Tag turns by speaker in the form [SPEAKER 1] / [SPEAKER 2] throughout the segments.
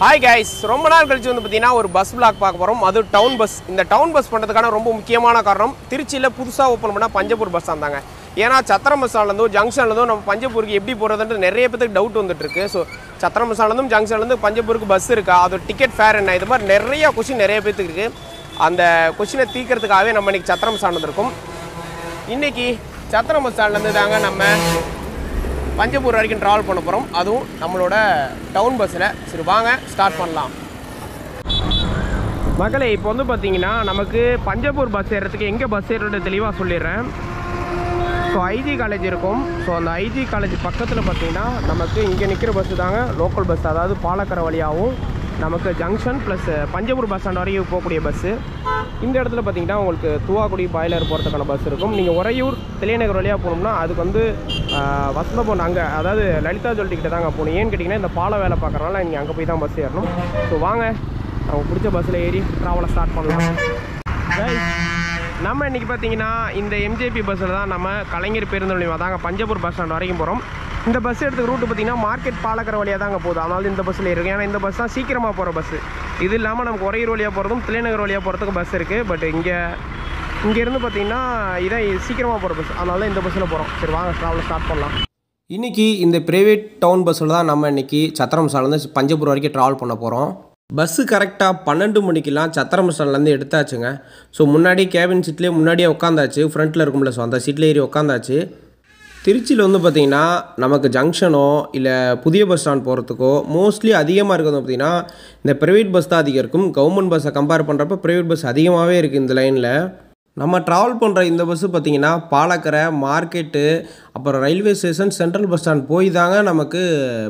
[SPEAKER 1] Hi guys, ரொம்ப நாள் கழிச்சு வந்து பார்த்தீங்கன்னா ஒரு பஸ் பிளாக் பார்க்க போகிறோம். அது டவுன் பஸ். இந்த டவுன் பஸ் பண்ணுறதுக்கான ரொம்ப முக்கியமான காரணம், திருச்சியில் புதுசாக ஓப்பன் பண்ணால் பஞ்சப்பூர் பஸ் இருந்தாங்க. ஏன்னா சத்திரம் பஸ் ஸ்டாண்ட்லேருந்தும் ஜங்ஷன்லேருந்தும் நம்ம பஞ்சப்பூருக்கு எப்படி போகிறதுன்ட்டு நிறைய பேருக்கு டவுட் வந்துட்டுருக்கு. ஸோ சத்திரம் பஸ் ஸ்டாண்ட்லேருந்தும் ஜங்ஷன்லேருந்து பஞ்சப்பூருக்கு பஸ் இருக்கா, அது டிக்கெட் ஃபேர் என்ன, இது மாதிரி நிறையா கொஸ்டின் நிறைய பேருக்கு இருக்குது. அந்த கொஸ்டினை தீர்க்கறதுக்காகவே நம்ம இன்றைக்கி சத்திரம் பஸ் ஸ்டாண்ட் வந்திருக்கோம். இன்றைக்கி சத்திரம் பஸ் ஸ்டாண்ட்லேருந்து தாங்க நம்ம பஞ்சப்பூர் வரைக்கும் ட்ராவல் பண்ண போகிறோம், அதுவும் நம்மளோட டவுன் பஸ்ஸில். சரி வாங்க ஸ்டார்ட் பண்ணலாம். மக்களே, இப்போ வந்து பார்த்தீங்கன்னா நமக்கு பஞ்சப்பூர் பஸ் ஏறதுக்கு எங்கே பஸ் ஏறுறது தெளிவாக சொல்லிடுறேன். ஸோ ஐஜி காலேஜ் இருக்கும். ஸோ அந்த ஐஜி காலேஜ் பக்கத்தில் பார்த்தீங்கன்னா நமக்கு இங்கே நிற்கிற பஸ்ஸு தாங்க லோக்கல் பஸ், அதாவது பாலக்கரை வழியாகவும் நமக்கு junction plus Panjappur bus stand வரைக்கும் போகக்கூடிய பஸ்ஸு. இந்த இடத்துல பார்த்தீங்கன்னா உங்களுக்கு தூவாக்குடி பாய்லர் போகிறதுக்கான பஸ் இருக்கும். நீங்கள் உறையூர் தில்லைநகர் வழியாக போகணும்னா அதுக்கு வந்து வசந்தபவன் அங்கே, அதாவது லலிதா ஜுவல்ட்டிக்கிட்ட தாங்க போகணும். ஏன்னு கேட்டிங்கன்னா இந்த பாலம் வேலை பார்க்குறனால நீங்கள் அங்கே போய் தான் பஸ் ஏறணும். ஸோ வாங்க அவங்க பிடிச்ச பஸ்ஸில் ஏறி ட்ராவலை ஸ்டார்ட் பண்ணலாம். நம்ம இன்றைக்கி பார்த்தீங்கன்னா இந்த எம்ஜேபி பஸ்ஸில் தான் நம்ம கலைஞர் பேருந்து நிலையம் தாங்க பஞ்சப்பூர் பஸ் ஸ்டாண்ட் வரைக்கும் போகிறோம். இந்த பஸ் எடுத்துக்க ரூட்டு பார்த்தீங்கன்னா மார்க்கெட் பாலக்கரை வழியாக தாங்க போகுது. அதனால இந்த பஸ்ஸில் இருக்குது. ஏன்னா இந்த பஸ் தான் சீக்கிரமாக போகிற பஸ்ஸு. இது இல்லாமல் நமக்கு உறையூர் வழியாக போகிறதும் தில்லைநகர் வழியாக போகிறதுக்கு பஸ் இருக்குது. பட் இங்கேருந்து பார்த்தீங்கன்னா இதான் சீக்கிரமாக போகிற பஸ், அதனால இந்த பஸ்ஸில் போகிறோம். சரி வாங்க ட்ராவலை ஸ்டார்ட் பண்ணலாம். இன்றைக்கி இந்த ப்ரைவேட் டவுன் பஸ்ஸில் தான் நம்ம இன்றைக்கி சத்திரம் ஸ்டாண்ட்லேருந்து பஞ்சப்பூர் வரைக்கும் ட்ராவல் பண்ண போகிறோம். பஸ்ஸு கரெக்டாக 12 மணிக்கெலாம் சத்திரம் ஸ்டாண்ட்லேருந்து எடுத்தாச்சுங்க. ஸோ முன்னாடி கேபின் சீட்லேயே முன்னாடியே உட்காந்தாச்சு, ஃப்ரண்ட்டில் இருக்கும்ல, ஸோ அந்த சீட்டில் ஏறி உட்காந்தாச்சு. திருச்சியில் வந்து பார்த்திங்கன்னா நமக்கு ஜங்ஷனோ இல்லை புதிய பஸ் ஸ்டாண்ட் போகிறதுக்கோ மோஸ்ட்லி அதிகமாக இருக்கிறது பார்த்திங்கன்னா இந்த ப்ரைவேட் பஸ் தான் அதிகம் இருக்கும். கவர்மெண்ட் பஸ்ஸை கம்பேர் பண்ணுறப்ப ப்ரைவேட் பஸ் அதிகமாகவே இருக்குது இந்த லைனில். நம்ம ட்ராவல் பண்ணுற இந்த பஸ்ஸு பார்த்திங்கன்னா பாலக்கரை, மார்க்கெட்டு, அப்புறம் railway station, central bus stand போய் தாங்க நமக்கு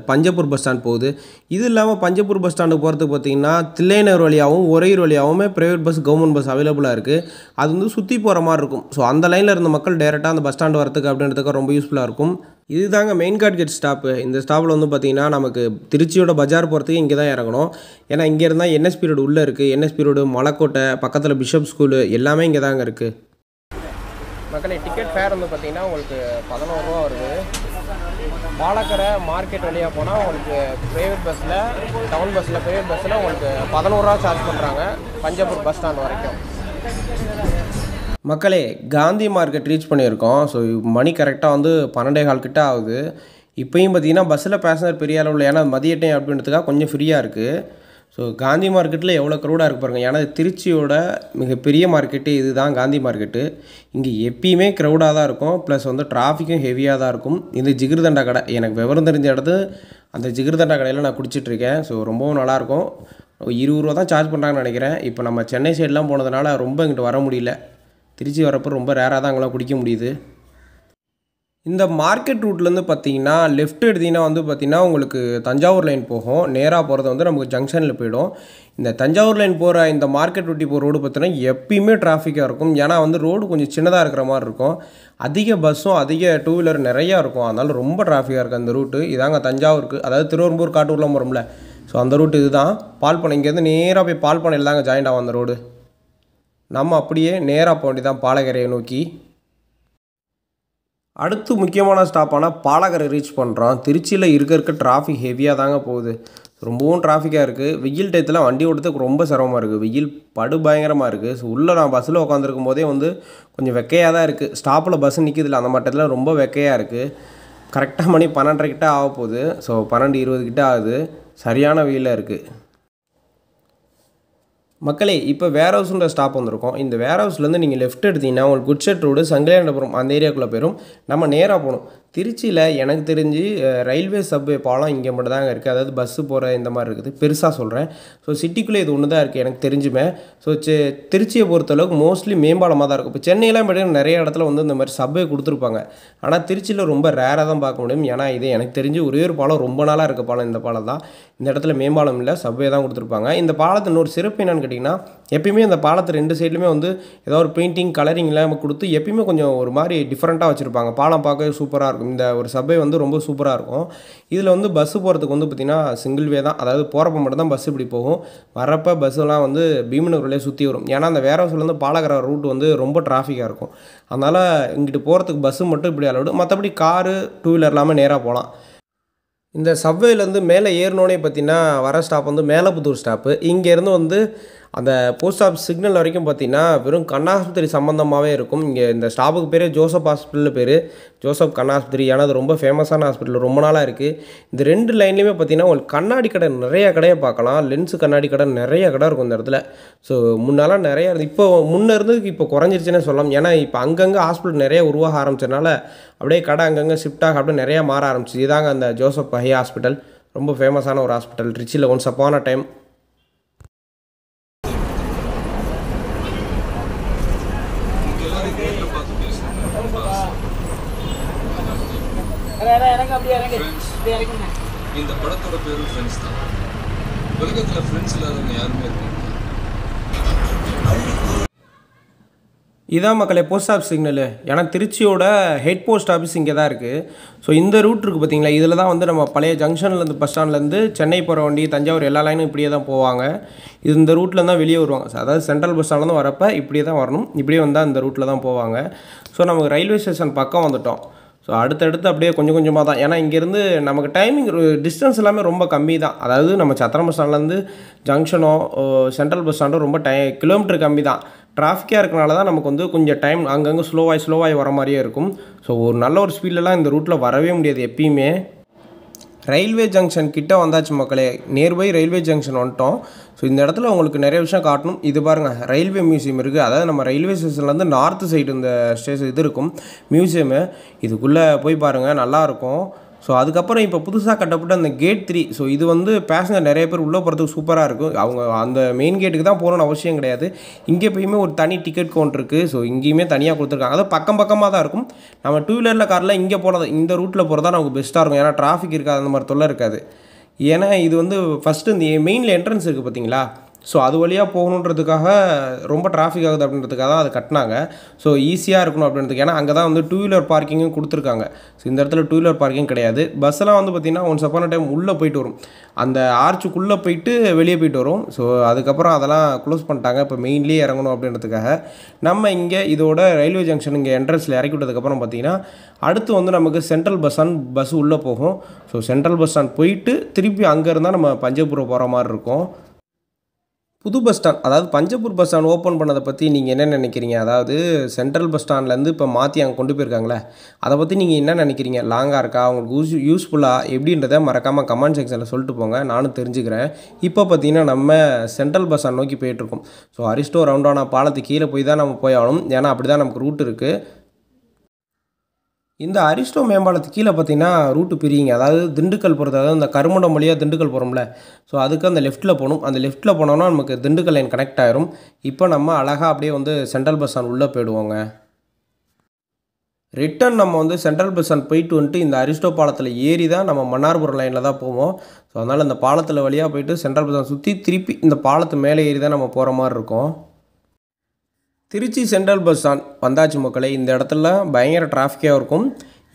[SPEAKER 1] பஞ்சப்பூர் பஸ் ஸ்டாண்ட் போகுது. இது இல்லாமல் பஞ்சப்பூர் பஸ் ஸ்டாண்டுக்கு போகிறதுக்கு பார்த்திங்கன்னா தில்லைநகர் வழியாகவும் உறையூர் வழியாகவுமே ப்ரைவேட் பஸ், கவர்மெண்ட் பஸ் அவைலபிளாக இருக்குது. அது வந்து சுற்றி போகிற மாதிரி இருக்கும். ஸோ அந்த லைனில் இருந்த மக்கள் டேரெக்டாக அந்த பஸ் ஸ்டாண்டு வரத்துக்கு அப்படின்றதுக்கு ரொம்ப யூஸ்ஃபுல்லாக இருக்கும். இது தாங்க மெயின் கார்ட்கேட் ஸ்டாப்பு. இந்த ஸ்டாப்பில் வந்து பார்த்திங்கன்னா நமக்கு திருச்சியோட பஜார் போகிறதுக்கு இங்கே தான் இறங்கணும். ஏன்னா இங்கே இருந்தால் என்எஸ்பி ரோடு உள்ளே இருக்குது. என்எஸ்பி ரோடு, மலைக்கோட்டை பக்கத்தில் பிஷப் ஸ்கூலு எல்லாமே இங்கே தாங்க இருக்குது. மக்களே, டிக்கெட் ஃபேர் வந்து பார்த்திங்கன்னா உங்களுக்கு 11 ரூபா வருது. பாலக்கரை மார்க்கெட் வழியாக போனால் உங்களுக்கு ப்ரைவேட் பஸ்ஸில், டவுன் பஸ்ஸில், ப்ரைவேட் பஸ்ஸில் உங்களுக்கு 11 ரூபா சார்ஜ் பண்ணுறாங்க பஞ்சப்பூர் பஸ் ஸ்டாண்ட் வரைக்கும். மக்களே, காந்தி மார்க்கெட் ரீச் பண்ணியிருக்கோம். ஸோ மணி கரெக்டாக வந்து 12:15 கிட்ட ஆகுது. இப்போயும் பார்த்திங்கன்னா பஸ்ஸில் பேசஞ்சர் பெரிய அளவில், ஏன்னா மதிய டைம் அப்படின்றதுக்காக கொஞ்சம் ஃப்ரீயாக இருக்குது. ஸோ காந்தி மார்க்கெட்டில் எவ்வளோ க்ரௌடாக இருக்கு பாருங்கள். ஏன்னா திருச்சியோட மிகப்பெரிய மார்க்கெட்டு இது தான் காந்தி மார்க்கெட்டு. இங்கே எப்பயுமே க்ரௌடாக தான் இருக்கும், ப்ளஸ் வந்து டிராஃபிக்கும் ஹெவியாக தான் இருக்கும். இது ஜிகிர்தண்டா கடை, எனக்கு விவரம் தெரிஞ்ச இடத்து அந்த ஜிகிர்தண்டா கடையில் நான் குடிச்சிட்ருக்கேன். ஸோ ரொம்பவும் நல்லாயிருக்கும். 20 ரூபா தான் சார்ஜ் பண்ணுறாங்கன்னு நினைக்கிறேன். இப்போ நம்ம சென்னை சைடெலாம் போனதுனால ரொம்ப இங்கிட்டு வர முடியல. திருச்சி வரப்போ ரொம்ப ரேராக தான் அங்கெல்லாம் குடிக்க முடியுது. இந்த மார்க்கெட் ரூட்லேருந்து பார்த்தீங்கன்னா லெஃப்ட் எடுத்திங்கன்னா வந்து பார்த்திங்கன்னா உங்களுக்கு தஞ்சாவூர் லைன் போகும். நேராக போகிறது வந்து நமக்கு ஜங்ஷனில் போயிடும். இந்த தஞ்சாவூர் லைன் போகிற இந்த மார்க்கெட் ரூட்டி போகிற ரோடு பார்த்தீங்கன்னா எப்பயுமே டிராஃபிக்காக இருக்கும். ஏன்னா வந்து ரோடு கொஞ்சம் சின்னதாக இருக்கிற மாதிரி இருக்கும். அதிக பஸ்ஸும் அதிக டூ வீலர் நிறையா இருக்கும். அதனால ரொம்ப டிராஃபிக்காக இருக்குது அந்த ரூட்டு. இதாங்க தஞ்சாவூருக்கு, அதாவது திருவெரும்பூர் காட்டூர்லாம் போகிறோம்ல, ஸோ அந்த ரூட்டு இது தான். பால்பனை, இங்கேருந்து நேராக போய் பால்பனையில் தாங்க ஜாயிண்ட் ஆகும் அந்த ரோடு. நம்ம அப்படியே நேராக போக வேண்டியதான் பாலக்கரையை நோக்கி. அடுத்து முக்கியமான ஸ்டாப்பான பாலக்கரை ரீச் பண்ணுறோம். திருச்சியில் இருக்க டிராஃபிக் ஹெவியாக தாங்க போகுது. ரொம்பவும் டிராஃபிக்காக இருக்குது. வெயில் டயத்தில் வண்டி ஓட்டுறதுக்கு ரொம்ப சிரமமாக இருக்குது. வெயில் படு பயங்கரமாக இருக்குது. ஸோ உள்ளே நான் பஸ்ஸில் உட்காந்துருக்கும் போதே வந்து கொஞ்சம் வெக்கையாக தான் இருக்குது. ஸ்டாப்பில் பஸ் நிற்கிதில்ல, அந்த மட்டத்தில் ரொம்ப வெக்கையாக இருக்குது. கரெக்டாக மணி 12:30 கிட்ட ஆக போகுது. ஸோ 12:20 கிட்ட ஆகுது. சரியான வெயிலாக இருக்குது. மக்களே, இப்போ வேர் ஹவுஸுன்ற ஸ்டாப் வந்திருக்கோம். இந்த வேர் ஹவுஸ்லேருந்து நீங்கள் லெஃப்ட் எடுத்திங்கன்னா உங்களுக்கு குட்ஷெட் ரோடு, சங்கிலியாண்டபுரம் அந்த ஏரியாக்குள்ளே போயிடும். நம்ம நேராக போகணும். திருச்சியில் எனக்கு தெரிஞ்சு ரயில்வே சப்வே பாலம் இங்கே மட்டும் தாங்க இருக்குது. அதாவது பஸ்ஸு போகிற இந்த மாதிரி இருக்குது. பெருசாக சொல்கிறேன். ஸோ சிட்டிக்குள்ளே இது ஒன்று தான் இருக்குது எனக்கு தெரிஞ்சுமே. ஸோ திருச்சியை பொறுத்தளவுக்கு மோஸ்ட்லி மேம்பாலமாக தான் இருக்கும். இப்போ சென்னையெல்லாம் பார்த்தீங்கன்னா நிறைய இடத்துல வந்து இந்த மாதிரி சப்வே கொடுத்துருப்பாங்க. ஆனால் திருச்சியில் ரொம்ப ரேராக தான் பார்க்க முடியும். ஏன்னா இது எனக்கு தெரிஞ்சு ஒரே ஒரு பாலம் ரொம்ப நாளாக இருக்க பாலம் இந்த பாலம் தான். இந்த இடத்துல மேம்பாலம் இல்லை, சப்வே தான் கொடுத்துருப்பாங்க. இந்த பாலத்தை இன்னொரு சிறப்பு என்னென்னு கேட்டிங்கன்னா, எப்பயுமே இந்த பாலத்தை 2 சைட்லையுமே வந்து ஏதோ ஒரு பெயிண்டிங், கலரிங் எல்லாம் கொடுத்து எப்பயுமே கொஞ்சம் ஒரு மாதிரி டிஃப்ரெண்ட்டாக வச்சுருப்பாங்க. பாலம் பார்க்க சூப்பராக இருக்கும். இந்த ஒரு சப்வே வந்து ரொம்ப சூப்பராக இருக்கும். இதில் வந்து பஸ்ஸு போகிறதுக்கு வந்து பார்த்திங்கன்னா சிங்கிள் வே தான். அதாவது போகிறப்ப மட்டும் தான் பஸ் இப்படி போகும். வரப்போ பஸ்ஸெல்லாம் வந்து பீமனூர்லேயே சுற்றி வரும். ஏன்னா அந்த வேர் ஹவுஸ்லேருந்து பாலக்கரை ரூட் வந்து ரொம்ப டிராஃபிக்காக இருக்கும். அதனால் இங்கிட்டு போகிறதுக்கு பஸ்ஸு மட்டும் இப்படி அலவுடு. மற்றபடி காரு, டூ வீலர் எல்லாமே நேராக போகலாம். இந்த சப்வேலேருந்து மேலே ஏறினோடனே பார்த்தீங்கன்னா வர ஸ்டாப் வந்து மேலப்புத்தூர் ஸ்டாப்பு. இங்கேருந்து வந்து அந்த போஸ்ட் ஆஃபீஸ் சிக்னல் வரைக்கும் பார்த்தீங்கன்னா வெறும் கண்ணாஸ்பத்திரி சம்மந்தமாகவே இருக்கும். இங்கே இந்த ஸ்டாப்புக்கு பேர் ஜோசப் ஹாஸ்பிட்டல் பேர், ஜோசப் கண்ணாஸ்பத்திரி. ஏன்னா அது ரொம்ப ஃபேமஸான ஹாஸ்பிட்டல், ரொம்ப நாளாக இருக்குது. இந்த 2 லைன்லேயுமே பார்த்தீங்கன்னா உங்களுக்கு கண்ணாடி கடை நிறைய கடையை பார்க்கலாம். லென்ஸு கண்ணாடி கடை நிறைய கடை இருக்கும் இந்த இடத்துல. ஸோ முன்னெல்லாம் நிறையா இருந்து, இப்போ முன்னே இருந்ததுக்கு இப்போ குறைஞ்சிருச்சுன்னே சொல்லலாம். ஏன்னா இப்போ அங்கங்கே ஹாஸ்பிட்டல் நிறைய உருவாக ஆரம்பிச்சதுனால அப்படியே கடை அங்கங்கே ஷிஃப்டாக அப்படியே நிறையா மாற ஆரம்பிச்சு. இதாங்க அந்த ஜோசப் ஹை ஹாஸ்பிட்டல், ரொம்ப ஃபேமஸான ஒரு ஹாஸ்பிட்டல் ட்ரிச்சியில் ஒன்ஸ் அப்பான டைம்.
[SPEAKER 2] இந்த படத்தோட பேரு ஃப்ரெண்ட்ஸ் தான். உலகத்துல ஃப்ரெண்ட்ஸ் இல்லாதவங்க யாருமே இருக்காங்க.
[SPEAKER 1] இதான் மக்களே போஸ்ட் ஆஃபீஸ் சிக்னலு. ஏன்னா திருச்சியோட ஹெட் போஸ்ட் ஆஃபீஸ் இங்கே தான் இருக்குது. ஸோ இந்த ரூட் இருக்குது பார்த்தீங்களா, இதில் தான் வந்து நம்ம பழைய ஜங்ஷன்லேருந்து பஸ் ஸ்டாண்ட்லேருந்து சென்னை போகிற வண்டி, தஞ்சாவூர் எல்லா லைனும் இப்படியே தான் போவாங்க. இது இந்த ரூட்டில் தான் வெளியே வருவாங்க. அதாவது சென்ட்ரல் பஸ் ஸ்டாண்ட்லேருந்து வரப்போ இப்படியே தான் வரணும், இப்படியே வந்தால் இந்த ரூட்டில் தான் போவாங்க. ஸோ நமக்கு ரயில்வே ஸ்டேஷன் பக்கம் வந்துவிட்டோம். ஸோ அடுத்தடுத்து அப்படியே கொஞ்சம் கொஞ்சமாக தான். ஏன்னா இங்கேருந்து நமக்கு டைமிங் டிஸ்டன்ஸ் எல்லாமே ரொம்ப கம்மி தான். அதாவது நம்ம சத்திரம் பஸ் ஸ்டாண்ட்லேருந்து ஜங்ஷனோ சென்ட்ரல் பஸ் ஸ்டாண்டோ ரொம்ப கிலோமீட்டர் கம்மி தான். டிராஃபிக்காக இருக்கனால தான் நமக்கு வந்து கொஞ்சம் டைம் அங்கங்கே ஸ்லோவாகி வர மாதிரியே இருக்கும். ஸோ ஒரு நல்ல ஒரு ஸ்பீட்லலாம் இந்த ரூட்டில் வரவே முடியாது எப்பயுமே. ரயில்வே ஜங்ஷன் கிட்ட வந்தாச்சு மக்களே, நியர்பை ரயில்வே ஜங்ஷன் வந்துட்டோம். ஸோ இந்த இடத்துல உங்களுக்கு நிறைய விஷயம் காட்டணும். இது பாருங்கள், ரயில்வே மியூசியம் இருக்குது. அதாவது நம்ம ரயில்வே ஸ்டேஷன்லேருந்து நார்த்து சைடு இந்த ஸ்டேஷன் இது இருக்கும் மியூசியமு. இதுக்குள்ளே போய் பாருங்கள், நல்லாயிருக்கும். ஸோ அதுக்கப்புறம் இப்போ புதுசாக கட்டப்பட்ட அந்த கேட் 3. ஸோ இது வந்து பேசஞ்சர் நிறைய பேர் உள்ளே போகிறதுக்கு சூப்பராக இருக்கும். அவங்க அந்த மெயின் கேட்டுக்கு தான் போகணுன்னு அவசியம் கிடையாது. இங்கே போயுமே ஒரு தனி டிக்கெட் கவுண்டர் இருக்குது. ஸோ இங்கேயுமே தனியாக கொடுத்துருக்காங்க. அது பக்கமாக தான் இருக்கும். நம்ம 2 வீலரில் காரில் இங்கே போகிறது, இந்த ரூட்டில் போகிறதா நமக்கு பெஸ்ட்டாக இருக்கும். ஏன்னா டிராஃபிக் இருக்காது, அந்த மாதிரி தொல்லை இருக்காது. ஏன்னா இது வந்து ஃபஸ்ட்டு இந்த மெயினில் என்ட்ரன்ஸ் இருக்குது பார்த்தீங்களா, ஸோ அது வழியாக போகணுன்றதுக்காக ரொம்ப டிராஃபிக் ஆகுது அப்படின்றதுக்காக தான் அதை கட்டினாங்க. ஸோ ஈஸியாக இருக்கணும் அப்படின்றதுக்கு. ஏன்னா அங்கே தான் வந்து 2 வீலர் பார்க்கிங்கும் கொடுத்துருக்காங்க. ஸோ இந்த இடத்துல 2 வீலர் பார்க்கிங் கிடையாது. பஸ்ஸெல்லாம் வந்து பார்த்திங்கன்னா ஒன்ஸ் அப்பான டைம் உள்ளே போயிட்டு வரும், அந்த ஆர்ச்சுக்குள்ளே போயிட்டு வெளியே போயிட்டு வரும். ஸோ அதுக்கப்புறம் அதெல்லாம் க்ளோஸ் பண்ணிட்டாங்க. இப்போ மெயின்லேயே இறங்கணும் அப்படின்றதுக்காக நம்ம இங்கே இதோட ரயில்வே ஜங்ஷன் இங்கே என்ட்ரன்ஸில் இறக்கி விட்டதுக்கப்புறம் பார்த்திங்கன்னா அடுத்து வந்து நமக்கு சென்ட்ரல் பஸ் உள்ளே போகும். ஸோ சென்ட்ரல் பஸ் ஸ்டாண்ட் போயிட்டு திருப்பி அங்கே இருந்தால் நம்ம பஞ்சபுரம் போகிற மாதிரி இருக்கும். புது பஸ் ஸ்டாண்ட், அதாவது பஞ்சப்பூர் பஸ் ஸ்டாண்ட் ஓப்பன் பண்ணதை பற்றி நீங்கள் என்ன நினைக்கிறீங்க? அதாவது சென்ட்ரல் பஸ் ஸ்டாண்ட்லேருந்து இப்போ மாற்றி அங்கே கொண்டு போயிருக்காங்களே, அதை பற்றி நீங்கள் என்ன நினைக்கிறீங்க? லாங்காக இருக்கா, அவங்களுக்கு யூஸ்ஃபுல்லாக எப்படின்றத மறக்காமல் கமெண்ட் செக்ஷனில் சொல்லிட்டு போங்க, நானும் தெரிஞ்சுக்கிறேன். இப்போ பார்த்தீங்கன்னா நம்ம சென்ட்ரல் பஸ் ஸ்டாண்ட் நோக்கி போயிட்டுருக்கோம். ஸோ அரிஸ்டோ ரவுண்டானா பாலத்துக்கு கீழே போய் தான் நம்ம போய் ஆகணும். ஏன்னா அப்படி தான் நமக்கு ரூட் இருக்குது. இந்த அரிஸ்டோ மேம்பாலத்துக்கு கீழே பார்த்தீங்கன்னா ரூட்டு பிரியுங்க. அதாவது திண்டுக்கல் போகிறது, அதாவது இந்த கருமண்டம் வழியாக திண்டுக்கல் போகிறோம்ல, ஸோ அதுக்கு அந்த லெஃப்ட்டில் போகணும். அந்த லெஃப்ட்டில் போனோம்னா நமக்கு திண்டுக்கல் லைன் கனெக்ட் ஆகிரும். இப்போ நம்ம அழகாக அப்படியே வந்து சென்ட்ரல் பஸ் ஸ்டாண்ட் உள்ளே போயிடுவோங்க. ரிட்டன் நம்ம வந்து சென்ட்ரல் பஸ் ஸ்டாண்ட் போயிட்டு வந்துட்டு இந்த அரிஸ்டோ பாலத்தில் ஏறி தான் நம்ம மன்னார்புரம் லைனில் தான் போவோம். ஸோ அதனால் இந்த பாலத்தில் வழியாக போயிட்டு சென்ட்ரல் பஸ் ஸ்டாண்ட் சுற்றி திருப்பி இந்த பாலத்து மேலே ஏறி தான் நம்ம போகிற மாதிரி இருக்கும். திருச்சி சென்ட்ரல் பஸ் ஸ்டாண்ட் வந்தாச்சு மக்களே. இந்த இடத்துல பயங்கர டிராஃபிக்காக இருக்கும்.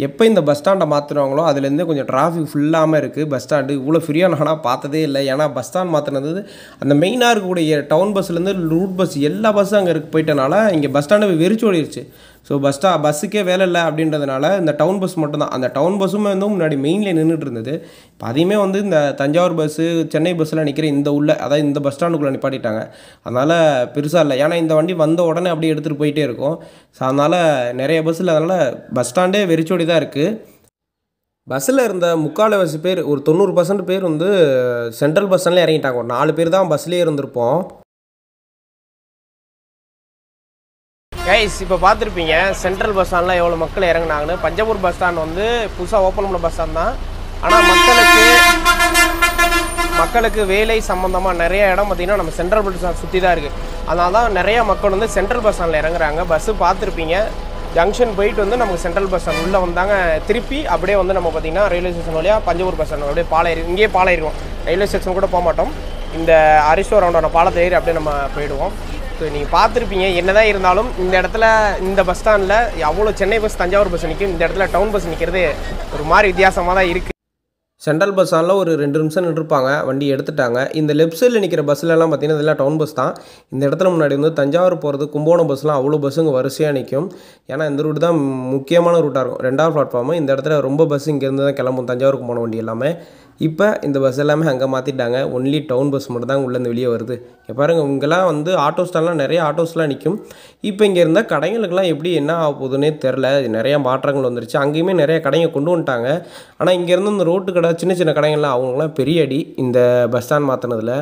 [SPEAKER 1] எப்போ இந்த பஸ் ஸ்டாண்டை மாற்றுறாங்களோ அதுலேருந்து கொஞ்சம் டிராஃபிக் ஃபுல்லாமல் இருக்குது. பஸ் ஸ்டாண்டு இவ்வளோ ஃப்ரீயாக நான் பார்த்ததே இல்லை. ஏன்னா பஸ் ஸ்டாண்ட் மாற்றினது அந்த மெயினாக இருக்கக்கூடிய டவுன் பஸ்லேருந்து ரூட் பஸ் எல்லா பஸ்ஸும் அங்கே போயிட்டனால இங்கே பஸ் ஸ்டாண்டு வெறிச்சு ஓடிடுச்சு. ஸோ பஸ்ஸுக்கே வேலை இல்லை அப்படின்றதுனால இந்த டவுன் பஸ் மட்டும்தான். அந்த டவுன் பஸ்ஸுமே வந்து முன்னாடி மெயினில் நின்றுட்டு இருந்தது. இப்போ அதையுமே வந்து இந்த தஞ்சாவூர் பஸ்ஸு, சென்னை பஸ்ஸில் நிற்கிற இந்த அதாவது இந்த பஸ் ஸ்டாண்டுக்குள்ளே நிப்பாட்டிட்டாங்க. அதனால் பெருசாக இல்லை. ஏன்னா இந்த வண்டி வந்த உடனே அப்படியே எடுத்துகிட்டு போயிட்டே இருக்கும். ஸோ அதனால் நிறைய பஸ்ஸில், அதனால் பஸ் ஸ்டாண்டே வெறிச்சோடி தான் இருக்குது. பஸ்ஸில் இருந்த 3/4 பேர், ஒரு 90% பேர் வந்து சென்ட்ரல் பஸ் ஸ்டாண்ட்லேயே இறங்கிட்டாங்க. ஒரு 4 பேர் தான் பஸ்லேயே இருந்திருப்போம். கைஸ் இப்போ பார்த்துருப்பீங்க சென்ட்ரல் பஸ் ஸ்டாண்டில் எவ்வளோ மக்கள் இறங்கினாங்கன்னு. பஞ்சப்பூர் பஸ் ஸ்டாண்ட் வந்து புதுசாக ஓப்பன் பண்ண பஸ் ஸ்டாண்ட் தான். ஆனால் மக்களுக்கு வேலை சம்மந்தமாக நிறைய இடம் பார்த்திங்கன்னா நம்ம சென்ட்ரல் பஸ் ஸ்டாண்ட் சுற்றி தான் இருக்குது. அதனால தான் நிறையா மக்கள் வந்து சென்ட்ரல் பஸ் ஸ்டாண்டில் இறங்குறாங்க. பஸ்ஸு பார்த்துருப்பீங்க, ஜங்ஷன் போயிட்டு வந்து நமக்கு சென்ட்ரல் பஸ் ஸ்டாண்ட் உள்ளே வந்தாங்க. திருப்பி அப்படியே வந்து நம்ம பார்த்திங்கன்னா ரயில்வே ஸ்டேஷன் வழியாக பஞ்சப்பூர் பஸ் ஸ்டாண்ட் அப்படியே இங்கேயே பாலையிருவோம். ரயில்வே ஸ்டேஷன் கூட போக மாட்டோம். இந்த அரிஸ்டோ ரவுண்டான பாலத்தை ஏறி அப்படியே நம்ம போயிடுவோம். ஸோ நீங்கள் பார்த்துருப்பீங்க, என்ன தான் இருந்தாலும் இந்த இடத்துல இந்த பஸ் ஸ்டாண்டில் அவ்வளோ சென்னை பஸ், தஞ்சாவூர் பஸ் நிற்கும். இந்த இடத்துல டவுன் பஸ் நிற்கிறது ஒரு மாதிரி வித்தியாசமாக தான் இருக்குது. சென்ட்ரல் பஸ் ஸ்டாண்டில் ஒரு 2 நிமிஷம் நின்றுப்பாங்க, வண்டி எடுத்துட்டாங்க. இந்த லெஃப்ட் சைடில் நிற்கிற பஸ்லலாம் பார்த்தீங்கன்னா இதெல்லாம் டவுன் பஸ் தான். இந்த இடத்துல முன்னாடி வந்து தஞ்சாவூர் போகிறது கும்பகோணம் பஸ்லாம் அவ்வளோ பஸ்ஸுங்க வரிசையாக நிற்கும். ஏன்னா இந்த ரூட் தான் முக்கியமான ரூட்டாக இருக்கும். 2வது பிளாட்ஃபார்மு இந்த இடத்துல ரொம்ப பஸ் இங்கேருந்து தான் கிளம்பும், தஞ்சாவூருக்கு போன வண்டி எல்லாமே. இப்போ இந்த பஸ் எல்லாமே அங்கே மாற்றிட்டாங்க. ஒன்லி டவுன் பஸ் மட்டும் தான் உள்ளேருந்து வெளியே வருது. இப்போ பாருங்கள், இங்கெல்லாம் வந்து ஆட்டோ ஸ்டாண்ட்லாம் நிறைய ஆட்டோஸ்லாம் நிற்கும். இப்போ இங்கே இருந்தால் கடைகளுக்கெல்லாம் எப்படி என்ன ஆக போகுதுன்னே தெரில. நிறையா மாற்றங்கள் வந்துருச்சு. அங்கேயுமே நிறைய கடைங்க கொண்டு வந்துட்டாங்க. ஆனால் இங்கேருந்து இந்த ரோட்டு கடை சின்ன சின்ன கடைகள்லாம் அவங்களாம் பெரிய அடி இந்த பஸ் ஸ்டாண்ட் மாற்றினதில்.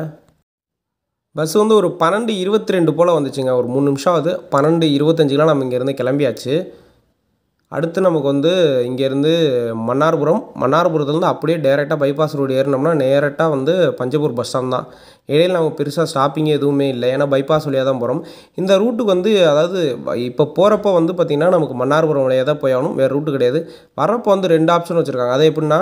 [SPEAKER 1] பஸ் வந்து ஒரு 12:22 போல் வந்துச்சுங்க. ஒரு 3 நிமிஷம் ஆகுது. 12:25லாம் நம்ம இங்கேருந்து கிளம்பியாச்சு. அடுத்து நமக்கு வந்து இங்கேருந்து மன்னார்புரத்துலேருந்து அப்படியே டேரெக்டாக பைபாஸ் ரோடு ஏறினோம்னா நேராக வந்து பஞ்சப்பூர் பஸ் ஸ்டாண்ட் தான். இடையில் நமக்கு பெருசாக ஸ்டாப்பிங்கே எதுவுமே இல்லை, ஏன்னா பைபாஸ் வழியாக தான் போகிறோம். இந்த ரூட்டுக்கு வந்து அதாவது இப்போ போகிறப்போ வந்து பார்த்திங்கன்னா நமக்கு மன்னார்புரம் வழியாக தான் போய் ஆகணும், வேறு ரூட்டு கிடையாது. வரப்போ வந்து 2 ஆப்ஷன் வச்சுருக்காங்க. அது எப்படின்னா,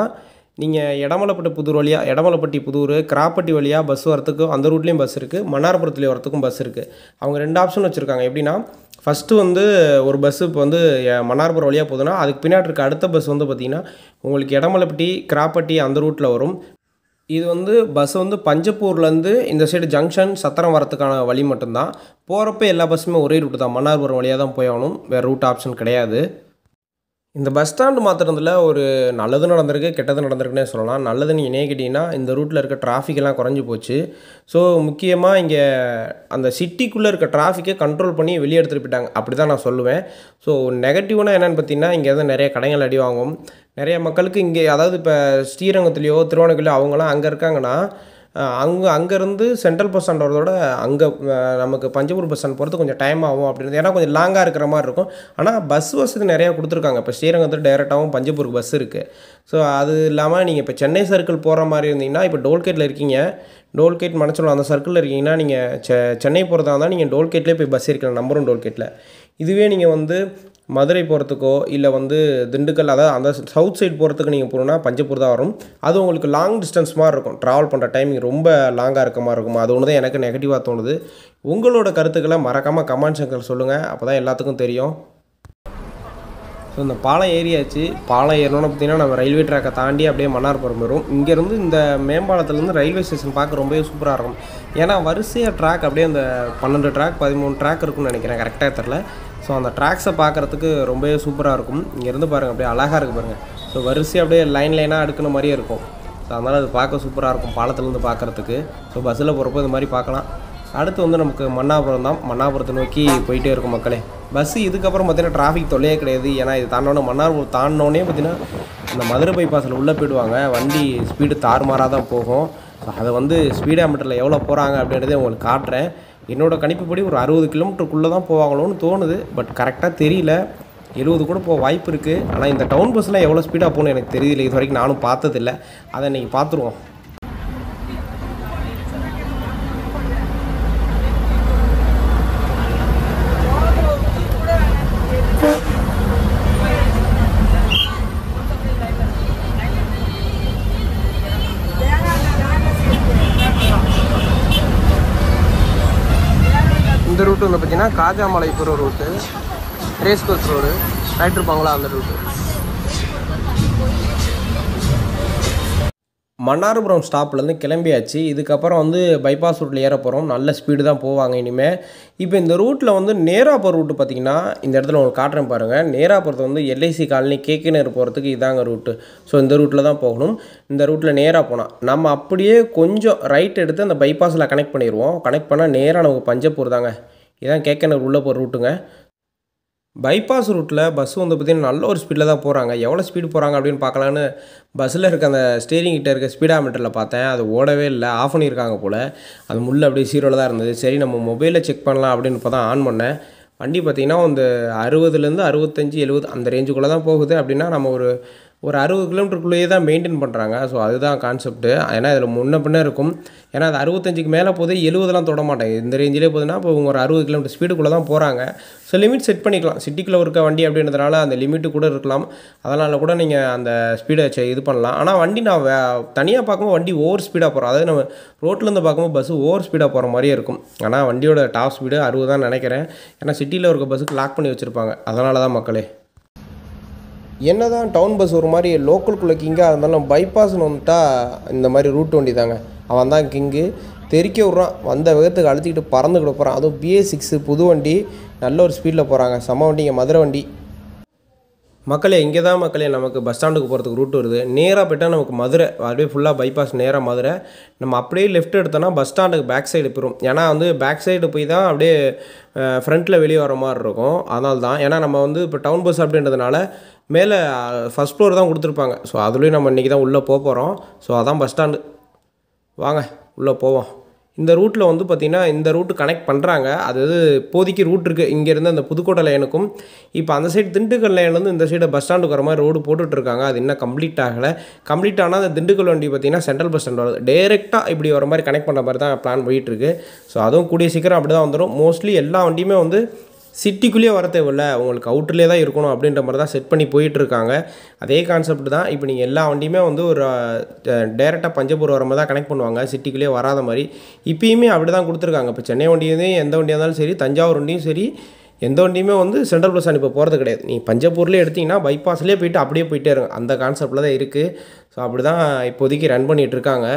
[SPEAKER 1] நீங்கள் எடமலைப்பட்டி புதூர் கிராப்பட்டி வழியாக பஸ் வரத்துக்கு அந்த ரூட்லேயும் பஸ் இருக்குது, மன்னார்புரத்துலேயும் வரத்துக்கும் பஸ் இருக்குது. அவங்க 2 ஆப்ஷன் வச்சுருக்காங்க. எப்படின்னா, ஃபஸ்ட்டு வந்து ஒரு பஸ்ஸு இப்போ வந்து மன்னார்புரம் வழியாக போகுதுன்னா அதுக்கு பின்னாடி இருக்க அடுத்த பஸ் வந்து பார்த்திங்கன்னா உங்களுக்கு எடமலைப்பட்டி கிராப்பட்டி அந்த ரூட்டில் வரும். இது வந்து பஸ் வந்து பஞ்சப்பூர்லேருந்து இந்த சைடு ஜங்ஷன் சத்திரம் வரத்துக்கான வழி மட்டும்தான். போகிறப்ப எல்லா பஸ்ஸுமே ஒரே ரூட்டு தான், மன்னார்புரம் வழியாக தான் போய் ஆகணும், வேறு ரூட் ஆப்ஷன் கிடையாது. இந்த பஸ் ஸ்டாண்டு மாற்றுறதுல ஒரு நல்லது நடந்திருக்கு, கெட்டது நடந்திருக்குன்னே சொல்லலாம். நல்லது நீங்கள் என்ன கேட்டிங்கன்னா, இந்த ரூட்டில் இருக்க டிராஃபிக்கெல்லாம் குறைஞ்சி போச்சு. ஸோ முக்கியமாக இங்கே அந்த சிட்டிக்குள்ளே இருக்க டிராஃபிக்கை கண்ட்ரோல் பண்ணி வெளியே எடுத்துகிட்டு போயிட்டாங்க, அப்படி தான் நான் சொல்லுவேன். ஸோ நெகட்டிவ்னா என்னென்னு பார்த்தீங்கன்னா, இங்கே வந்து நிறைய கடைகள் அடி வாங்கும். நிறைய மக்களுக்கு இங்கே அதாவது இப்போ ஸ்ரீரங்கத்துலேயோ திருவானைக்குள்ளேயோ அவங்களாம் அங்கே இருக்காங்கன்னா அங்கேருந்து சென்ட்ரல் பஸ் ஸ்டாண்ட் வரதோட அங்கே நமக்கு பஞ்சப்பூர் பஸ் ஸ்டாண்ட் போகிறது கொஞ்சம் டைம் ஆகும் அப்படின்றது, ஏன்னா கொஞ்சம் லாங்காக இருக்கிற மாதிரி இருக்கும். ஆனால் பஸ் வசதி நிறையா கொடுத்துருக்காங்க. இப்போ ஸ்ரீரங்கத்தில் டைரெக்டாகவும் பஞ்சப்பூருக்கு பஸ் இருக்குது. ஸோ அது இல்லாமல் நீங்கள் இப்போ சென்னை சர்க்கிள் போகிற மாதிரி இருந்தீங்கன்னா, இப்போ டோல்கேட்டில் இருக்கீங்க, டோல்கேட் மனச்சலம் அந்த சர்க்கிளில் இருக்கீங்கன்னா நீங்கள் சென்னை போகிறதா இருந்தால் நீங்கள் டோல்கேட்லேயே போய் பஸ் ஏறிக்கலாம், நம்பரும் டோல்கேட்டில். இதுவே நீங்கள் வந்து மதுரை போகிறதுக்கோ இல்லை வந்து திண்டுக்கல், அதாவது அந்த சவுத் சைடு போகிறதுக்கு நீங்கள் போகணுன்னா பஞ்சப்பூர் தான் வரும். அது உங்களுக்கு லாங் டிஸ்டன்ஸ் மாதிரி இருக்கும், ட்ராவல் பண்ணுற டைமிங் ரொம்ப லாங்காக இருக்க மாதிரி இருக்கும். அது ஒன்று தான் எனக்கு நெகட்டிவாக தோணுது. உங்களோட கருத்துக்களை மறக்காமல் கமெண்ட் செக்ஷனில் சொல்லுங்கள், அப்போ தான் எல்லாத்துக்கும் தெரியும். ஸோ இந்த பாலம் ஏறியாச்சு. பாலம் ஏறணும்னு பார்த்தீங்கன்னா நம்ம ரயில்வே ட்ராக்கை தாண்டி அப்படியே மன்னார்புரம் வரும். இங்கேருந்து இந்த மேம்பாலத்துலேருந்து ரயில்வே ஸ்டேஷன் பார்க்க ரொம்பவே சூப்பராக இருக்கும். ஏன்னா வரிசையாக ட்ராக் அப்படியே அந்த 12 ட்ராக் 13 ட்ராக் இருக்குன்னு நினைக்கிறேன், கரெக்டாக தெரில. ஸோ அந்த ட்ராக்ஸை பார்க்குறதுக்கு ரொம்பவே சூப்பராக இருக்கும். இங்கேருந்து பாருங்கள் அப்படியே அழகாக இருக்குது பாருங்கள். ஸோ வரிசையாக அப்படியே லைனாக அடுக்கின மாதிரியே இருக்கும். ஸோ அதனால் அது பார்க்க சூப்பராக இருக்கும் பாலத்துலேருந்து பார்க்குறதுக்கு. ஸோ பஸ்ஸில் போகிறப்போ இது மாதிரி பார்க்கலாம். அடுத்து வந்து நமக்கு மன்னார்புரம் தான். மன்னார்புரத்தை நோக்கி போயிட்டே இருக்கும் மக்களே. பஸ்ஸு இதுக்கப்புறம் பார்த்திங்கன்னா டிராஃபிக் தொல்லையே கிடையாது. ஏன்னா இது தாண்டோன்னே மன்னார்புரம் தாண்டினோடனே பார்த்திங்கன்னா இந்த மதுரை பைபாஸில் உள்ளே போயிடுவாங்க. வண்டி ஸ்பீடு தாறுமாறாக தான் போகும். ஸோ அதை வந்து ஸ்பீடாக மீட்டரில் எவ்வளோ போகிறாங்க அப்படின்றதே உங்களுக்கு காட்டுறேன். என்னோடய கணிப்புப்படி ஒரு 60 கிலோமீட்டருக்குள்ளே தான் போவாங்களோன்னு தோணுது. பட் கரெக்டாக தெரியல, 70 கூட போக வாய்ப்பு இருக்குது. ஆனால் இந்த டவுன் பஸ்லாம் எவ்வளோ ஸ்பீடாக போகணும்னு எனக்கு தெரியல, இது வரைக்கும் நானும் பார்த்ததில்லை. அதை இன்றைக்கி பார்த்துருவோம். இந்த ரூட்டு வந்து பார்த்தீங்கன்னா காஜாமலை போகிற route, race course road right இருப்பாங்களா அந்த ரூட்டு. மன்னார்புரம் ஸ்டாப்லேருந்து கிளம்பியாச்சு. இதுக்கப்புறம் வந்து பைபாஸ் ரூட்டில் ஏற போகிறோம். நல்ல ஸ்பீடு தான் போவாங்க இனிமேல். இப்போ இந்த ரூட்டில் வந்து நேராக போகிற ரூட்டு பார்த்திங்கன்னா இந்த இடத்துல உங்களுக்கு காட்டுறேன் பாருங்கள். நேராக போகிறது வந்து எல்ஐசி காலனி கேகேநகர் போகிறதுக்கு இதாங்க ரூட்டு. ஸோ இந்த ரூட்டில் தான் போகணும். இந்த ரூட்டில் நேராக போனால் நம்ம அப்படியே கொஞ்சம் ரைட் எடுத்து அந்த பைபாஸில் கனெக்ட் பண்ணிடுவோம். கனெக்ட் பண்ணால் நேராக நமக்கு பஞ்சப்பூர் தாங்க. இதான் கேகேநகர் உள்ளே போகிற ரூட்டுங்க. பைபாஸ் ரூட்டில் பஸ் வந்து பார்த்திங்கன்னா நல்ல ஒரு ஸ்பீடில் தான் போகிறாங்க. எவ்வளோ ஸ்பீடு போகிறாங்க அப்படின்னு பார்க்கலான்னு பஸ்ஸில் இருக்க அந்த ஸ்டீரிங் கிட்ட இருக்க ஸ்பீடாமீட்டரில் பார்த்தேன். அது ஓடவே இல்லை, ஆஃப் பண்ணியிருக்காங்க போல். அது முள்ளு அப்படியே ஜீரோவில் தான் இருந்தது. சரி நம்ம மொபைலில் செக் பண்ணலாம் அப்படின்னு இப்போ தான் ஆன் பண்ணேன். வண்டி பார்த்திங்கன்னா வந்து 60லேருந்து 65 70 அந்த ரேஞ்சுக்குள்ளே தான் போகுது. அப்படின்னா நம்ம ஒரு 60 கிலோமீட்டருக்குள்ளேயே தான் மெயின்டைன் பண்ணுறாங்க. ஸோ அதுதான் கான்செப்ட்டு. ஏன்னா இதில் முன்ன பின்னே இருக்கும். ஏன்னா அது 65க்கு மேலே போகுது, 70லாம் தொட மாட்டாங்க. இந்த ரேஞ்சிலே போகுதுன்னா இப்போ இவங்க ஒரு 60 கிலோமீட்டர் ஸ்பீடுக்குள்ளே தான் போகிறாங்க. ஸோ லிமிட் செட் பண்ணிக்கலாம். சிட்டிக்குள்ளே இருக்க வண்டி அப்படின்றதுனால அந்த லிமிட்டு கூட இருக்கலாம். அதனால் கூட நீங்கள் அந்த ஸ்பீடை இது பண்ணலாம். ஆனால் வண்டி நான் தனியாக பார்க்கும்போது வண்டி ஓவர் ஸ்பீடாக போகிறோம். அதாவது நம்ம ரோட்லேருந்து பார்க்கும்போது பஸ்ஸு ஓவர் ஸ்பீடாக போகிற மாதிரியே இருக்கும். ஆனால் வண்டியோட டாப் ஸ்பீடு 60 தான் நினைக்கிறேன். ஏன்னா சிட்டியில் இருக்க பஸ்ஸுக்கு லாக் பண்ணி வச்சுருப்பாங்க. அதனால தான் மக்களே. என்னதான் டவுன் பஸ் ஒரு மாதிரி லோக்கலுக்குள்ளே கிங்காக இருந்தாலும் பைபாஸ்னு வந்துட்டா இந்த மாதிரி ரூட் வண்டி தாங்க. அவன் தான் கிங்கு. தெறிக்க விட்றான், வந்த வேகத்துக்கு அழுத்திக்கிட்டு பறந்துக்கிட்டு போகிறான். அதுவும் BA6 புது வண்டி, நல்ல ஒரு ஸ்பீடில் போகிறாங்க. செம்ம வண்டிங்க, மதுரை வண்டி. மக்களே இங்கே தான் மக்களே நமக்கு பஸ் ஸ்டாண்டுக்கு போகிறதுக்கு ரூட் வருது. நேராக போய்ட்டால் நமக்கு மதுரை, அப்படியே ஃபுல்லாக பைபாஸ் நேராக மதுரை. நம்ம அப்படியே லெஃப்ட் எடுத்தோன்னா பஸ் ஸ்டாண்டுக்கு பேக் சைடு போயிடும். ஏன்னா வந்து பேக் சைடு போய் தான் அப்படியே ஃப்ரண்ட்டில் வெளியே வர மாதிரி இருக்கும். அதனால தான், ஏன்னா நம்ம வந்து இப்போ டவுன் பஸ் அப்படின்றதுனால மேலே ஃபஸ்ட் ஃப்ளோர் தான் கொடுத்துருப்பாங்க. ஸோ அதுலேயும் நம்ம இன்றைக்கி தான் உள்ளே போகிறோம். ஸோ அதான் பஸ் ஸ்டாண்டு. வாங்க உள்ளே போவோம். இந்த ரூட்டில் வந்து பார்த்திங்கன்னா இந்த ரூட்டு கனெக்ட் பண்ணுறாங்க. அது இப்போதைக்கு ரூட் இருக்குது இங்கேருந்து அந்த புதுக்கோட்டை லைனுக்கும். இப்போ அந்த சைடு திண்டுக்கல் லைன்லேருந்து இந்த சைடு பஸ் ஸ்டாண்டுக்கு வர மாதிரி ரோடு போட்டுட்ருக்காங்க. அது இன்னும் கம்ப்ளீட் ஆகலை. கம்ப்ளீட் ஆனால் அந்த திண்டுக்கல் வண்டி பார்த்திங்கன்னா சென்ட்ரல் பஸ் ஸ்டாண்ட் வருது. டேரெக்டாக இப்படி வர மாதிரி கனெக்ட் பண்ணுற மாதிரி தான் பிளான் போயிட்டுருக்கு. ஸோ அதுவும் கூடிய சீக்கிரம் அப்படி தான் வந்துடும். மோஸ்ட்லி எல்லா வண்டியுமே வந்து சிட்டிக்குள்ளேயே வர தேவையில்ல, உங்களுக்கு அவுட்டர்லேயே தான் இருக்கணும் அப்படின்ற மாதிரி தான் செட் பண்ணி போயிட்டுருக்காங்க. அதே கான்செப்ட் தான். இப்போ நீங்கள் எல்லா வண்டியுமே வந்து ஒரு டேரெக்டாக பஞ்சப்பூர் வர மாதிரி தான் கனெக்ட் பண்ணுவாங்க, சிட்டிக்குள்ளேயே வராத மாதிரி. இப்போயுமே அப்படி தான் கொடுத்துருக்காங்க. இப்போ சென்னை வண்டியுமே எந்த வண்டியாக இருந்தாலும் சரி, தஞ்சாவூர் வண்டியும் சரி, எந்த வண்டியுமே வந்து சென்ட்ரல் பஸ் ஸ்டாண்ட் இப்போ போகிறது கிடையாது. நீங்கள் பஞ்சப்பூர்லேயே எடுத்திங்கன்னா பைபாஸ்லேயே போய்ட்டு அப்படியே போயிட்டே இருங்க. அந்த கான்செப்டில் தான் இருக்குது. ஸோ அப்படி தான் இப்போதைக்கு ரன் பண்ணிகிட்ருக்காங்க.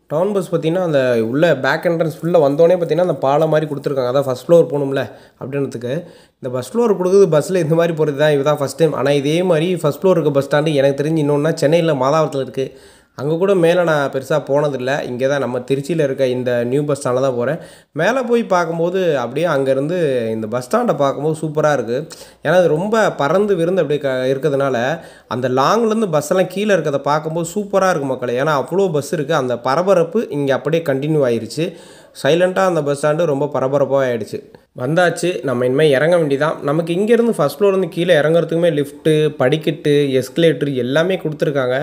[SPEAKER 1] டவுன் பஸ் பார்த்திங்கன்னா அந்த உள்ள பேக் என்ட்ரன்ஸ் ஃபுல்லாக வந்தோடனே பார்த்திங்கன்னா அந்த பாலம் மாதிரி கொடுத்துருக்காங்க. அதான் ஃபஸ்ட் ஃப்ளோர் போகணும்ல அப்படின்றதுக்கு. இந்த பஸ் ஃப்ளோர் கொடுக்குறது பஸ்ஸில் இந்த மாதிரி போகிறது தான் இதுதான் ஃபஸ்ட் டைம். ஆனால் இதே மாதிரி ஃபஸ்ட் ஃப்ளோர் இருக்க பஸ் ஸ்டாண்டு எனக்கு தெரிஞ்சு இன்னொன்னா சென்னையில் மாதாவரத்தில் இருக்குது. அங்கே கூட மேலே நான் பெருசாக போனதில்லை. இங்கே தான் நம்ம திருச்சியில் இருக்க இந்த நியூ பஸ் ஸ்டாண்டில் தான் போகிறேன். மேலே போய் பார்க்கும்போது அப்படியே அங்கேருந்து இந்த பஸ் ஸ்டாண்டை பார்க்கும்போது சூப்பராக இருக்குது. ஏன்னா அது ரொம்ப பறந்து விருந்து அப்படியே இருக்கிறதுனால அந்த லாங்லேருந்து பஸ்ஸெல்லாம் கீழே இருக்கிறத பார்க்கும்போது சூப்பராக இருக்குது மக்களே. ஏன்னா அவ்வளோ பஸ் இருக்குது. அந்த பரபரப்பு இங்கே அப்படியே கண்டினியூ ஆயிடுச்சு. சைலண்ட்டாக அந்த பஸ் ஸ்டாண்டு ரொம்ப பரபரப்பாக ஆகிடுச்சு. வந்தாச்சு, நம்ம இனிமேல் இறங்க வேண்டியதான். நமக்கு இங்கேருந்து ஃபஸ்ட் ஃப்ளோர்லேருந்து கீழே இறங்குறதுக்குமே லிஃப்ட்டு, படிக்கட்டு, எஸ்கலேட்டர் எல்லாமே கொடுத்துருக்காங்க.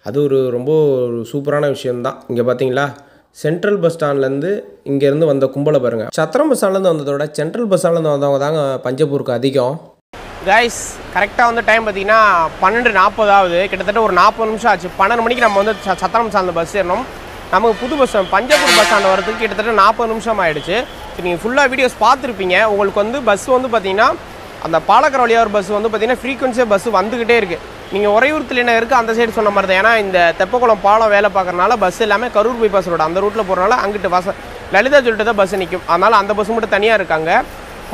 [SPEAKER 1] அது ஒரு ரொம்ப சூப்பரான விஷயந்தான். இங்கே பார்த்தீங்களா, சென்ட்ரல் பஸ் ஸ்டாண்ட்லேருந்து இங்கேருந்து வந்த கும்பலை பாருங்கள். சத்திரம் பஸ் ஸ்டாண்ட்லேருந்து வந்ததோட சென்ட்ரல் பஸ் ஸ்டாண்ட்லேருந்து வந்தவங்க தாங்க பஞ்சப்பூருக்கு அதிகம். கைஸ் கரெக்டாக வந்து டைம் பார்த்தீங்கன்னா 12:40 ஆகுது. கிட்டத்தட்ட ஒரு 40 நிமிஷம் ஆச்சு. 12 மணிக்கு நம்ம வந்து சத்திரம் பஸ் ஸ்டாண்டில் பஸ் ஏறணும். நமக்கு புது bus stand Panjappur bus stand வரதுக்கு கிட்டத்தட்ட 40 நிமிஷம் ஆகிடுச்சு. இப்போ நீங்கள் ஃபுல்லாக வீடியோஸ் பார்த்துருப்பீங்க. உங்களுக்கு வந்து பஸ் வந்து பார்த்திங்கன்னா அந்த பாலக்கரை வழியாக ஒரு பஸ் வந்து பார்த்திங்கன்னா ஃப்ரீக்வன்சியாக பஸ் வந்துக்கிட்டே இருக்குது. நீங்கள் உறையூர்த்தில் என்ன இருக்குது அந்த சைடு சொன்ன மாதிரி தான். ஏன்னா இந்த தெப்பக்குளம் பாலம் வேலை பார்க்குறனால பஸ் எல்லாமே கரூர் பைபாஸ் ரோடு அந்த ரூட்டில் போகிறனால அங்கிட்டு லலிதா சொல்லிட்டு தான் பஸ் நிற்கும். அதனால் அந்த பஸ் மட்டும் தனியாக இருக்காங்க.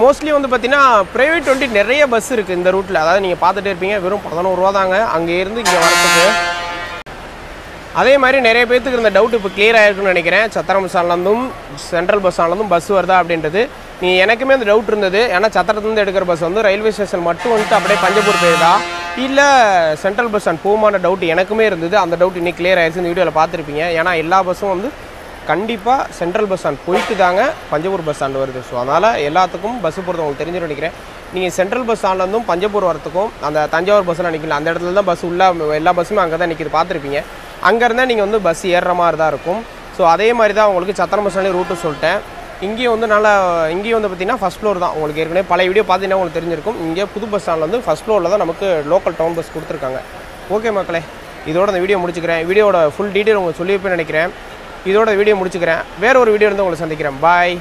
[SPEAKER 1] மோஸ்ட்லி வந்து பார்த்திங்கன்னா ப்ரைவேட் வண்டி நிறைய பஸ் இருக்குது இந்த ரூட்டில். அதாவது நீங்கள் பார்த்துட்டே இருப்பீங்க. வெறும் 11 ரூபா தாங்க அங்கேருந்து இங்கே வரத்துக்கு. அதே மாதிரி நிறைய பேர்த்துக்கு இருந்த டவுட் இப்போ கிளியர் ஆகிருக்குன்னு நினைக்கிறேன். சத்திரம் பஸ் ஸ்டாண்ட்லேருந்தும் சென்ட்ரல் பஸ் ஸ்டாண்ட்லேருந்தும் பஸ் வருதா அப்படின்றது. எனக்குமே அந்த டவுட் இருந்தது. ஏன்னா சத்திரத்துலேருந்து எடுக்கிற பஸ் வந்து ரயில்வே ஸ்டேஷன் மட்டும் வந்துட்டு அப்படியே பஞ்சப்பூர் போயிருதா இல்லை சென்ட்ரல் பஸ் ஸ்டாண்ட் போகுமான டவுட் எனக்குமே இருந்தது. அந்த டவுட் இன்னைக்கு கிளியர் ஆகிடுச்சு. இந்த வீடியோவில் பார்த்துருப்பீங்க. ஏன்னா எல்லா பஸ்ஸும் வந்து கண்டிப்பாக சென்ட்ரல் பஸ் ஸ்டாண்ட் போயிட்டு தாங்க பஞ்சப்பூர் பஸ் ஸ்டாண்டு வருது. ஸோ அதனால் எல்லாத்துக்கும் பஸ்ஸு போகிறது உங்களுக்கு தெரிஞ்சுன்னு நினைக்கிறேன். நீங்கள் சென்ட்ரல் பஸ் ஸ்டாண்ட்லேருந்தும் பஞ்சப்பூர் வரத்துக்கும் அந்த தஞ்சாவூர் பஸ்ஸில் நிற்கல, அந்த இடத்துல தான் பஸ் உள்ள எல்லா பஸ்ஸுமே அங்கே தான் நிற்கிது, பார்த்துருப்பீங்க. அங்கேருந்தால் நீங்கள் வந்து பஸ் ஏறுற மாதிரி தான் இருக்கும். ஸோ அதே மாதிரி தான் உங்களுக்கு சத்திரம் பஸ் ஸ்டாண்ட்லேயே ரூட்டு சொல்லிட்டேன். இங்கேயும் வந்து இங்கேயும் வந்து பார்த்திங்கன்னா ஃபஸ்ட் ஃப்ளோர் தான். உங்களுக்கு ஏற்கனவே பழைய வீடியோ பார்த்தீங்கன்னா உங்களுக்கு தெரிஞ்சிருக்கும். இங்கே புது பஸ் ஸ்டாண்டில் வந்து ஃபஸ்ட் ஃப்ளோரில் தான் நமக்கு லோக்கல் டவுன் பஸ் கொடுத்துருக்காங்க. ஓகே மக்களே, இதோட இந்த வீடியோ முடிச்சுக்கிறேன். வீடியோட ஃபுல் டீட்டெயில் உங்களுக்கு சொல்லியிருப்பேன்னு நினைக்கிறேன். இதோட வீடியோ முடிச்சுக்கிறேன். வேறு ஒரு வீடியோ இருந்து உங்களை சந்திக்கிறேன். பாய்.